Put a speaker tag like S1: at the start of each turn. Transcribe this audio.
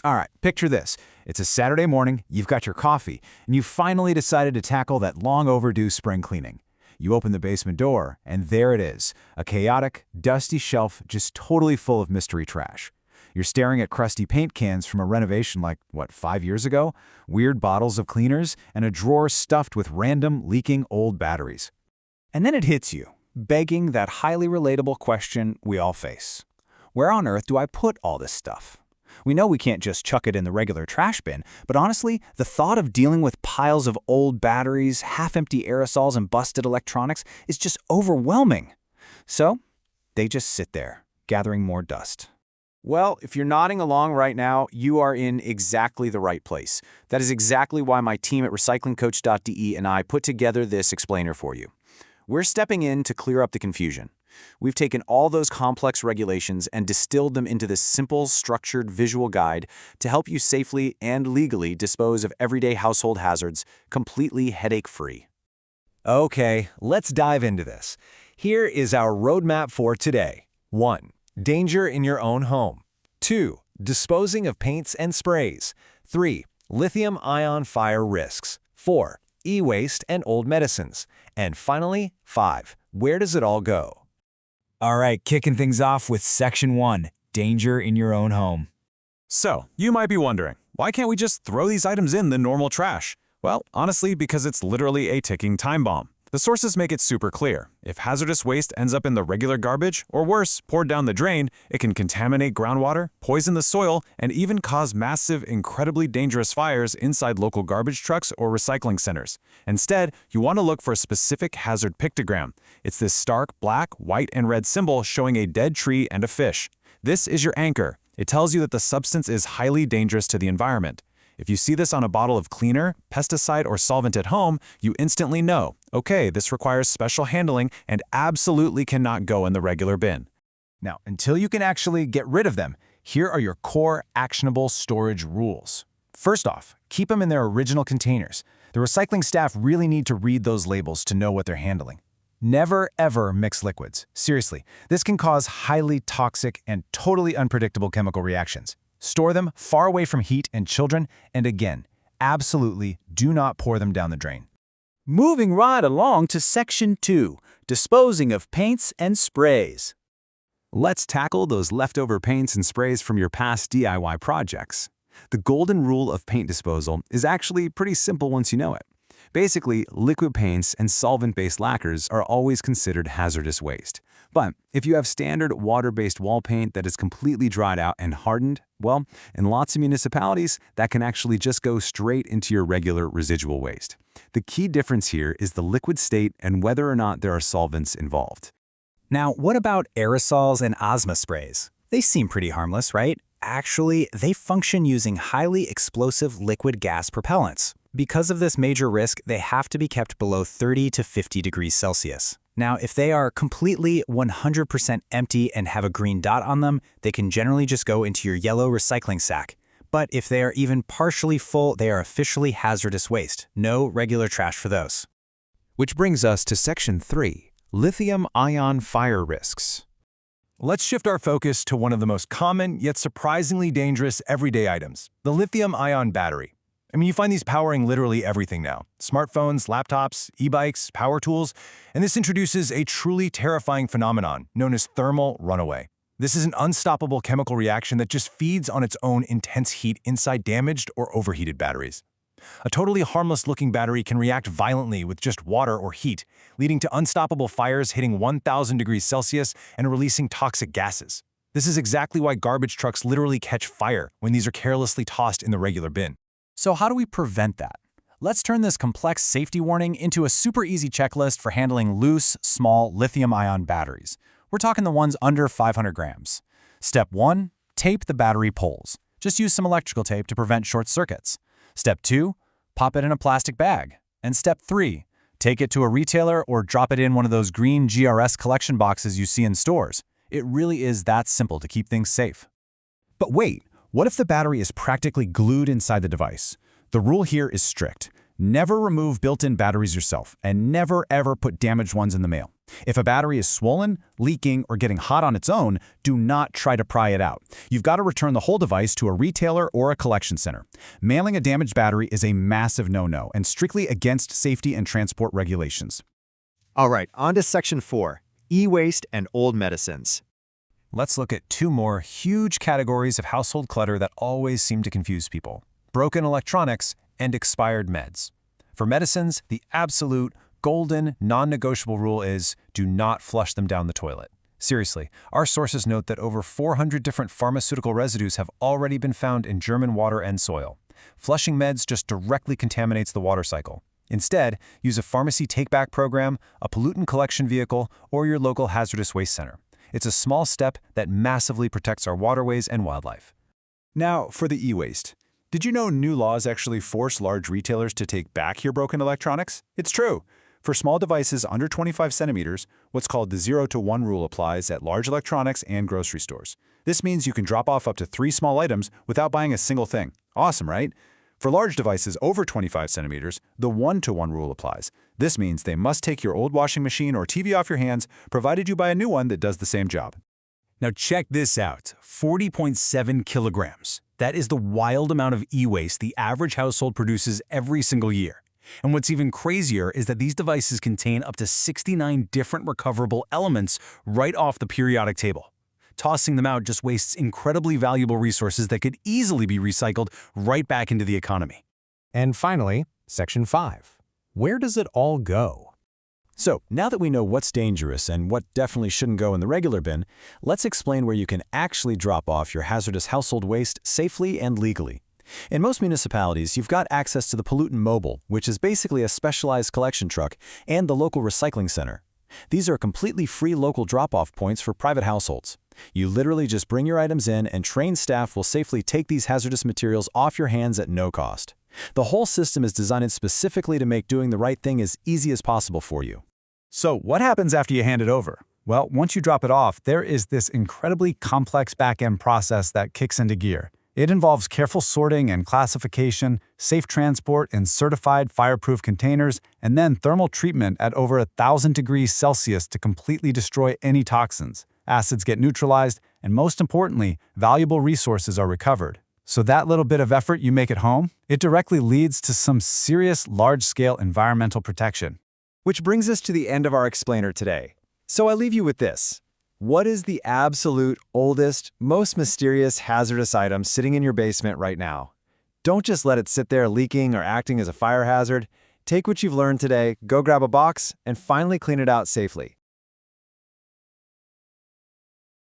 S1: All right, picture this. It's a Saturday morning, you've got your coffee, and you finally decided to tackle that long overdue spring cleaning. You open the basement door, and there it is, a chaotic, dusty shelf just totally full of mystery trash. You're staring at crusty paint cans from a renovation like, 5 years ago? Weird bottles of cleaners, and a drawer stuffed with random, leaking old batteries. And then it hits you, begging that highly relatable question we all face. Where on earth do I put all this stuff? We know we can't just chuck it in the regular trash bin, but honestly, the thought of dealing with piles of old batteries, half-empty aerosols, and busted electronics is just overwhelming. So, they just sit there, gathering more dust. Well, if you're nodding along right now, you are in exactly the right place. That is exactly why my team at recyclingcoach.de and I put together this explainer for you. We're stepping in to clear up the confusion. We've taken all those complex regulations and distilled them into this simple, structured visual guide to help you safely and legally dispose of everyday household hazards, completely headache-free.
S2: Okay, let's dive into this. Here is our roadmap for today. 1. Danger in your own home. 2. Disposing of paints and sprays. 3. Lithium-ion fire risks. 4. E-waste and old medicines. And finally, 5. Where does it all go?
S1: All right, kicking things off with Section 1, Danger in Your Own Home.
S3: So, you might be wondering, why can't we just throw these items in the normal trash? Well, honestly, because it's literally a ticking time bomb. The sources make it super clear. If hazardous waste ends up in the regular garbage, or worse, poured down the drain, it can contaminate groundwater, poison the soil, and even cause massive, incredibly dangerous fires inside local garbage trucks or recycling centers. Instead, you want to look for a specific hazard pictogram. It's this stark black, white, and red symbol showing a dead tree and a fish. This is your anchor. It tells you that the substance is highly dangerous to the environment. If you see this on a bottle of cleaner, pesticide, or solvent at home, you instantly know, okay, this requires special handling and absolutely cannot go in the regular bin.
S1: Now, until you can actually get rid of them, here are your core actionable storage rules. First off, keep them in their original containers. The recycling staff really need to read those labels to know what they're handling. Never, ever mix liquids. Seriously, this can cause highly toxic and totally unpredictable chemical reactions. Store them far away from heat and children, and again, absolutely do not pour them down the drain. Moving right along to Section 2, Disposing of Paints and Sprays. Let's tackle those leftover paints and sprays from your past DIY projects. The golden rule of paint disposal is actually pretty simple once you know it. Basically, liquid paints and solvent-based lacquers are always considered hazardous waste. But if you have standard water-based wall paint that is completely dried out and hardened, well, in lots of municipalities, that can actually just go straight into your regular residual waste. The key difference here is the liquid state and whether or not there are solvents involved.
S4: Now, what about aerosols and asthma sprays? They seem pretty harmless, right? Actually, they function using highly explosive liquid gas propellants. Because of this major risk, they have to be kept below 30 to 50 degrees Celsius. Now, if they are completely 100% empty and have a green dot on them, they can generally just go into your yellow recycling sack. But if they are even partially full, they are officially hazardous waste. No regular trash for those.
S2: Which brings us to Section 3, Lithium-ion fire risks. Let's shift our focus to one of the most common yet surprisingly dangerous everyday items, the lithium-ion battery. I mean, you find these powering literally everything now. Smartphones, laptops, e-bikes, power tools, and this introduces a truly terrifying phenomenon known as thermal runaway. This is an unstoppable chemical reaction that just feeds on its own intense heat inside damaged or overheated batteries. A totally harmless-looking battery can react violently with just water or heat, leading to unstoppable fires hitting 1,000 degrees Celsius and releasing toxic gases. This is exactly why garbage trucks literally catch fire when these are carelessly tossed in the regular bin.
S1: So how do we prevent that? Let's turn this complex safety warning into a super easy checklist for handling loose, small lithium-ion batteries. We're talking the ones under 500 grams. Step 1, tape the battery poles. Just use some electrical tape to prevent short circuits. Step 2, pop it in a plastic bag. And Step 3, take it to a retailer or drop it in one of those green GRS collection boxes you see in stores. It really is that simple to keep things safe. But wait, what if the battery is practically glued inside the device? The rule here is strict. Never remove built-in batteries yourself, and never ever put damaged ones in the mail. If a battery is swollen, leaking, or getting hot on its own, do not try to pry it out. You've got to return the whole device to a retailer or a collection center. Mailing a damaged battery is a massive no-no and strictly against safety and transport regulations.
S5: All right, on to Section 4, e-waste and old medicines.
S2: Let's look at two more huge categories of household clutter that always seem to confuse people: broken electronics and expired meds. For medicines, the absolute, golden, non-negotiable rule is do not flush them down the toilet. Seriously, our sources note that over 400 different pharmaceutical residues have already been found in German water and soil. Flushing meds just directly contaminates the water cycle. Instead, use a pharmacy take-back program, a pollutant collection vehicle, or your local hazardous waste center. It's a small step that massively protects our waterways and wildlife.
S1: Now, for the e-waste. Did you know new laws actually force large retailers to take back your broken electronics? It's true. For small devices under 25 centimeters, what's called the 0-to-1 rule applies at large electronics and grocery stores. This means you can drop off up to 3 small items without buying a single thing. Awesome, right? For large devices over 25 centimeters, the 1-to-1 rule applies. This means they must take your old washing machine or TV off your hands, provided you buy a new one that does the same job. Now check this out, 40.7 kilograms. That is the wild amount of e-waste the average household produces every single year. And what's even crazier is that these devices contain up to 69 different recoverable elements right off the periodic table. Tossing them out just wastes incredibly valuable resources that could easily be recycled right back into the economy.
S2: And finally, Section 5. Where does it all go?
S1: So, now that we know what's dangerous and what definitely shouldn't go in the regular bin, let's explain where you can actually drop off your hazardous household waste safely and legally. In most municipalities, you've got access to the Pollutant Mobile, which is basically a specialized collection truck, and the local recycling center. These are completely free local drop-off points for private households. You literally just bring your items in, and trained staff will safely take these hazardous materials off your hands at no cost. The whole system is designed specifically to make doing the right thing as easy as possible for you.
S4: So what happens after you hand it over? Well, once you drop it off, there is this incredibly complex back-end process that kicks into gear. It involves careful sorting and classification, safe transport in certified fireproof containers, and then thermal treatment at over 1,000 degrees Celsius to completely destroy any toxins. Acids get neutralized, and most importantly, valuable resources are recovered. So that little bit of effort you make at home, it directly leads to some serious large-scale environmental protection.
S5: Which brings us to the end of our explainer today. So I leave you with this. What is the absolute oldest, most mysterious hazardous item sitting in your basement right now? Don't just let it sit there leaking or acting as a fire hazard. Take what you've learned today, go grab a box, and finally clean it out safely.